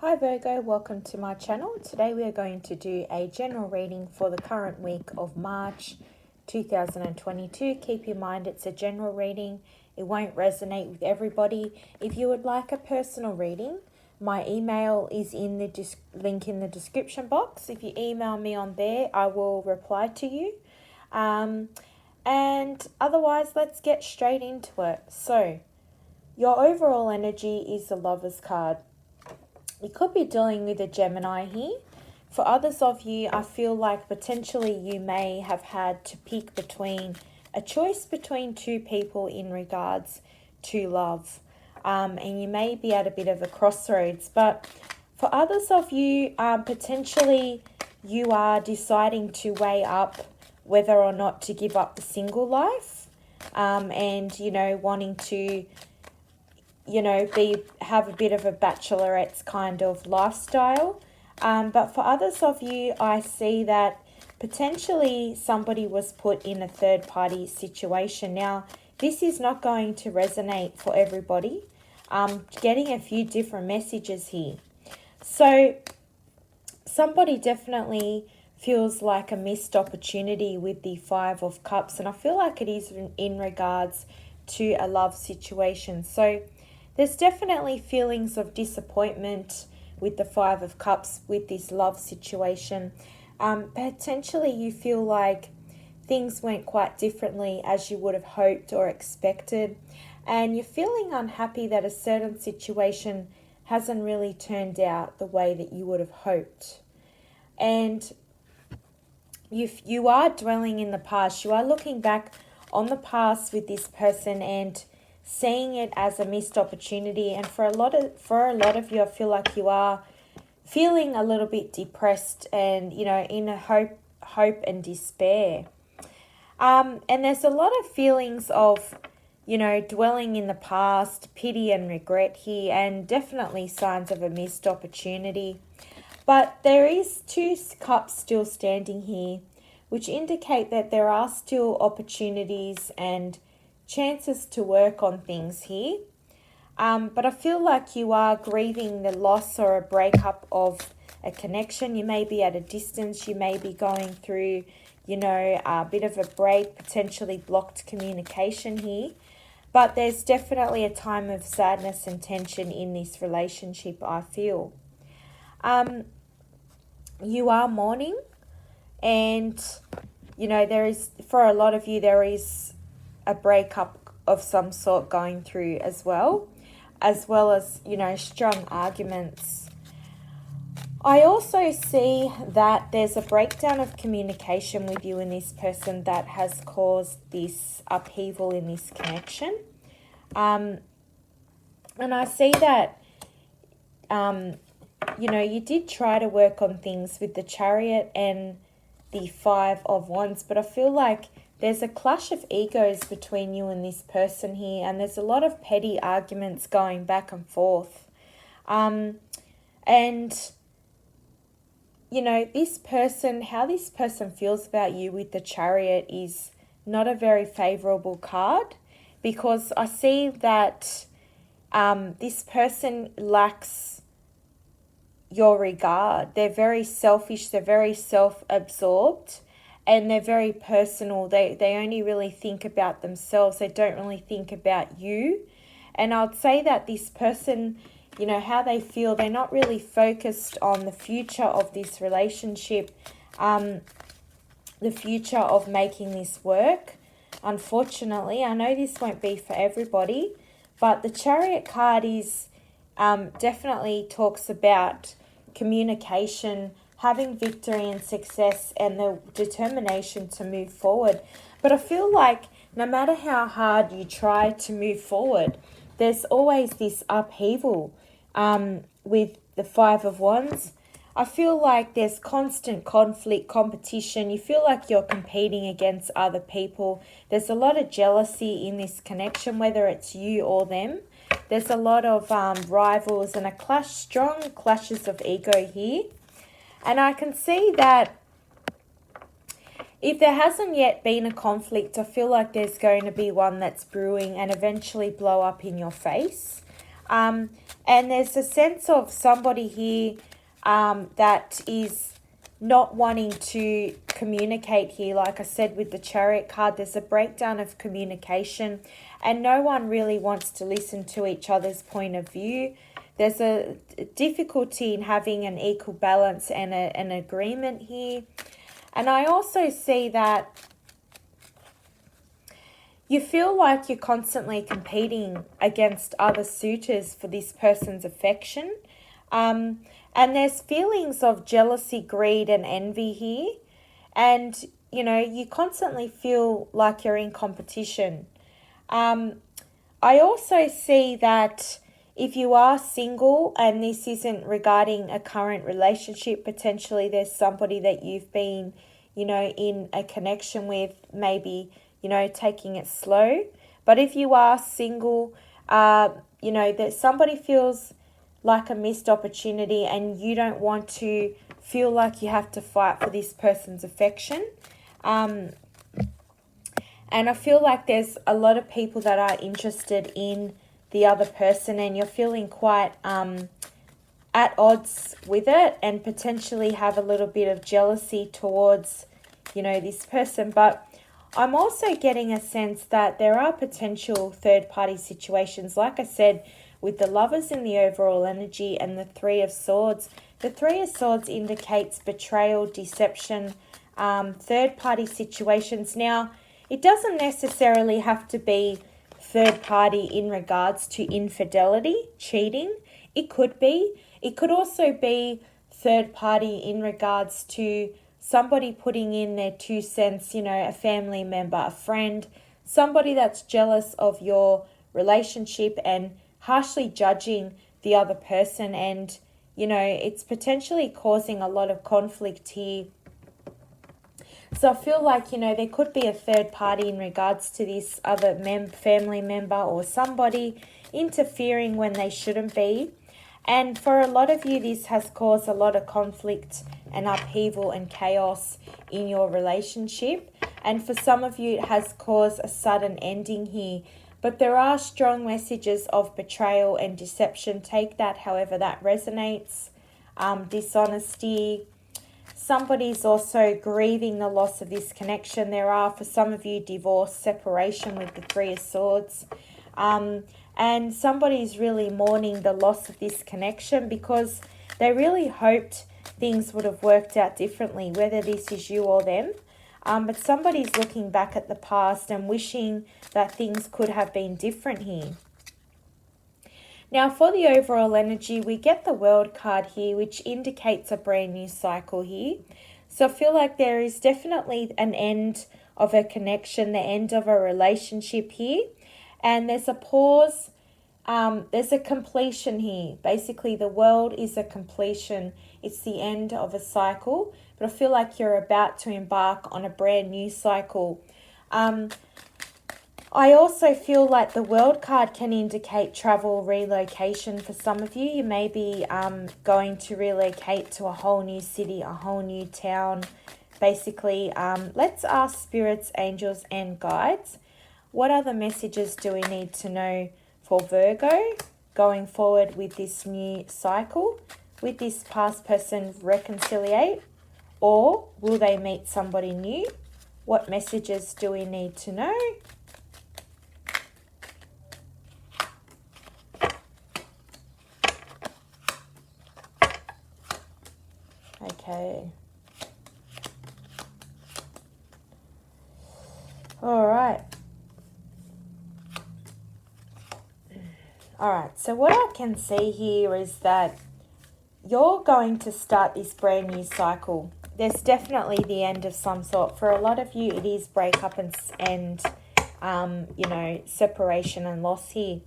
Hi Virgo, welcome to my channel. Today we are going to do a general reading for the current week of March 2022. Keep in mind it's a general reading. It won't resonate with everybody. If you would like a personal reading, my email is in the link in the description box. If you email me on there, I will reply to you. And otherwise, let's get straight into it. So, your overall energy is the Lover's card. You could be dealing with a Gemini here. For others of you, I feel like potentially you may have had to pick between a choice between two people in regards to love. And you may be at a bit of a crossroads. But for others of you, potentially you are deciding to weigh up whether or not to give up the single life. And, wanting to have a bit of a bachelorette's kind of lifestyle. But for others of you, I see that potentially somebody was put in a third party situation. Now, this is not going to resonate for everybody. Getting a few different messages here. So somebody definitely feels like a missed opportunity with the Five of Cups. And I feel like it is in regards to a love situation. So there's definitely feelings of disappointment with the Five of Cups with this love situation. Potentially you feel like things went quite differently as you would have hoped or expected. And you're feeling unhappy that a certain situation hasn't really turned out the way that you would have hoped. And you are dwelling in the past. You are looking back on the past with this person and seeing it as a missed opportunity. And for a lot of you, I feel like you are feeling a little bit depressed and in a hope and despair. And there's a lot of feelings of dwelling in the past, pity and regret here, and definitely signs of a missed opportunity. But there is two cups still standing here, which indicate that there are still opportunities and chances to work on things here. But I feel like you are grieving the loss or a breakup of a connection. You may be at a distance. You may be going through, a bit of a break, potentially blocked communication here. But there's definitely a time of sadness and tension in this relationship, I feel. You are mourning, and, there is, for a lot of you, there is a breakup of some sort going through as well as, strong arguments. I also see that there's a breakdown of communication with you and this person that has caused this upheaval in this connection. And I see that, you did try to work on things with the Chariot and the Five of Wands, but I feel like there's a clash of egos between you and this person here, and there's a lot of petty arguments going back and forth. And, this person, how this person feels about you with the Chariot is not a very favorable card, because I see that this person lacks your regard. They're very selfish, they're very self-absorbed, and they're very personal. They only really think about themselves. They don't really think about you. And I'd say that this person, how they feel, they're not really focused on the future of this relationship, the future of making this work. Unfortunately, I know this won't be for everybody, but the Chariot card is definitely talks about communication, having victory and success, and the determination to move forward. But I feel like no matter how hard you try to move forward, there's always this upheaval with the Five of Wands. I feel like there's constant conflict, competition. You feel like you're competing against other people. There's a lot of jealousy in this connection, whether it's you or them. There's a lot of rivals and strong clashes of ego here. And I can see that if there hasn't yet been a conflict, I feel like there's going to be one that's brewing and eventually blow up in your face. And there's a sense of somebody here that is not wanting to communicate here. Like I said with the Chariot card, there's a breakdown of communication and no one really wants to listen to each other's point of view. There's a difficulty in having an equal balance and an agreement here. And I also see that you feel like you're constantly competing against other suitors for this person's affection. And there's feelings of jealousy, greed, and envy here. And, you know, you constantly feel like you're in competition. I also see that if you are single and this isn't regarding a current relationship, potentially there's somebody that you've been, you know, in a connection with, maybe, you know, taking it slow. But if you are single, you know, that somebody feels like a missed opportunity and you don't want to feel like you have to fight for this person's affection. And I feel like there's a lot of people that are interested in the other person and you're feeling quite at odds with it and potentially have a little bit of jealousy towards, you know, this person. But I'm also getting a sense that there are potential third-party situations. Like I said, with the Lovers in the overall energy and the Three of Swords. The Three of Swords indicates betrayal, deception, third-party situations. Now, it doesn't necessarily have to be third-party in regards to infidelity, cheating. It could be. It could also be third-party in regards to somebody putting in their 2 cents, you know, a family member, a friend, somebody that's jealous of your relationship and harshly judging the other person. And, you know, it's potentially causing a lot of conflict here. So I feel like, you know, there could be a third party in regards to this other family member or somebody interfering when they shouldn't be. And for a lot of you, this has caused a lot of conflict and upheaval and chaos in your relationship. And for some of you, it has caused a sudden ending here. But there are strong messages of betrayal and deception. Take that however that resonates. Dishonesty. Somebody's also grieving the loss of this connection. There are, for some of you, divorce, separation with the Three of Swords. And somebody's really mourning the loss of this connection because they really hoped things would have worked out differently, whether this is you or them. But somebody's looking back at the past and wishing that things could have been different here. Now, for the overall energy, we get the World card here, which indicates a brand new cycle here. So I feel like there is definitely an end of a connection, the end of a relationship here. And there's a pause, there's a completion here. Basically, the World is a completion. It's the end of a cycle. But I feel like you're about to embark on a brand new cycle. I also feel like the World card can indicate travel, relocation for some of you. You may be going to relocate to a whole new city, a whole new town. Basically, let's ask spirits, angels, and guides. What other messages do we need to know for Virgo going forward with this new cycle? Will this past person reconciliate? Or will they meet somebody new? What messages do we need to know? Okay. All right. All right. So what I can see here is that you're going to start this brand new cycle. There's definitely the end of some sort. For a lot of you, it is breakup and you know, separation and loss here.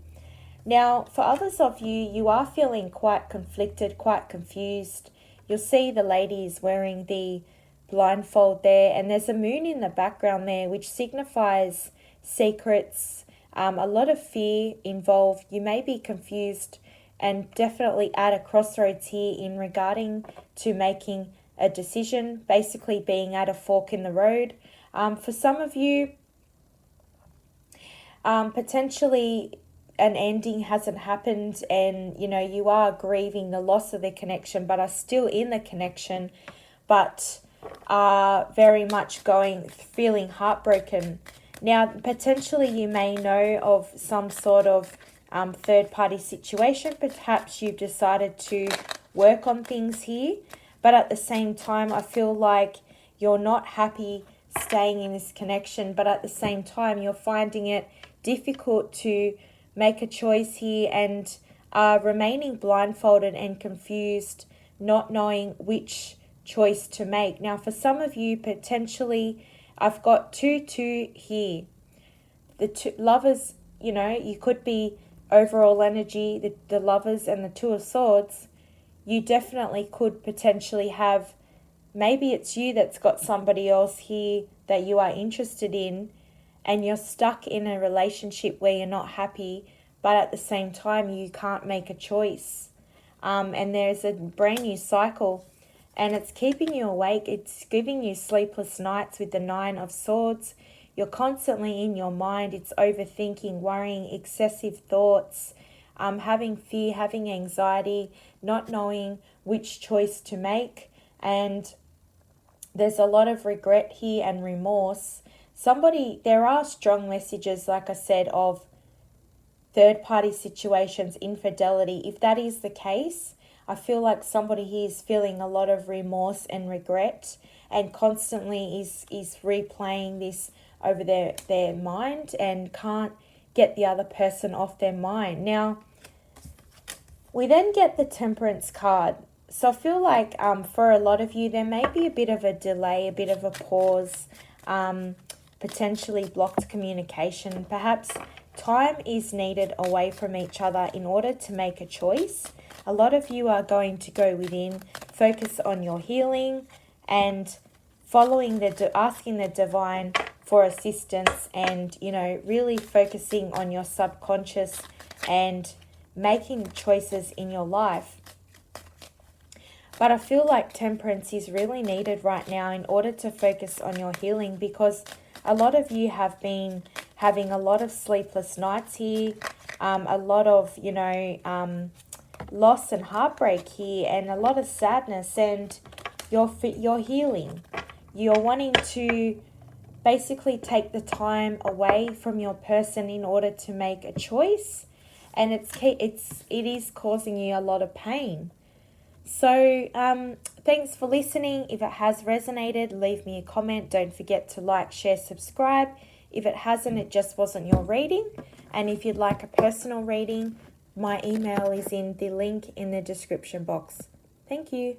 Now, for others of you, you are feeling quite conflicted, quite confused. You'll see the lady is wearing the blindfold there, and there's a moon in the background there, which signifies secrets, a lot of fear involved. You may be confused and definitely at a crossroads here in regarding to making a decision, basically being at a fork in the road. For some of you, potentially an ending hasn't happened, and you know you are grieving the loss of the connection, but are still in the connection, but are very much feeling heartbroken. Now, potentially you may know of some sort of third party situation. Perhaps you've decided to work on things here, but at the same time, I feel like you're not happy staying in this connection, but at the same time, you're finding it difficult to make a choice here, and are remaining blindfolded and confused, not knowing which choice to make. Now, for some of you, potentially, I've got 2 here. The two lovers, you know, you could be overall energy, the lovers and the 2 of swords. You definitely could potentially have, maybe it's you that's got somebody else here that you are interested in, and you're stuck in a relationship where you're not happy, but at the same time you can't make a choice. And there's a brand new cycle, and it's keeping you awake. It's giving you sleepless nights with the 9 of swords. You're constantly in your mind. It's overthinking, worrying, excessive thoughts, having fear, having anxiety, not knowing which choice to make. And there's a lot of regret here and remorse. There are strong messages, like I said, of third-party situations, infidelity. If that is the case, I feel like somebody here is feeling a lot of remorse and regret, and constantly is replaying this over their mind and can't get the other person off their mind. Now, we then get the Temperance card. So I feel like for a lot of you, there may be a bit of a delay, a bit of a pause, potentially blocked communication. Perhaps time is needed away from each other in order to make a choice. A lot of you are going to go within, focus on your healing, and asking the divine for assistance, and, you know, really focusing on your subconscious and making choices in your life. But I feel like temperance is really needed right now in order to focus on your healing, because a lot of you have been having a lot of sleepless nights here, a lot of, you know, loss and heartbreak here, and a lot of sadness, and you're healing. You're wanting to basically take the time away from your person in order to make a choice, and it is causing you a lot of pain. So thanks for listening. If it has resonated, leave me a comment. Don't forget to like, share, subscribe. If it hasn't, it just wasn't your reading. And if you'd like a personal reading, my email is in the link in the description box. Thank you.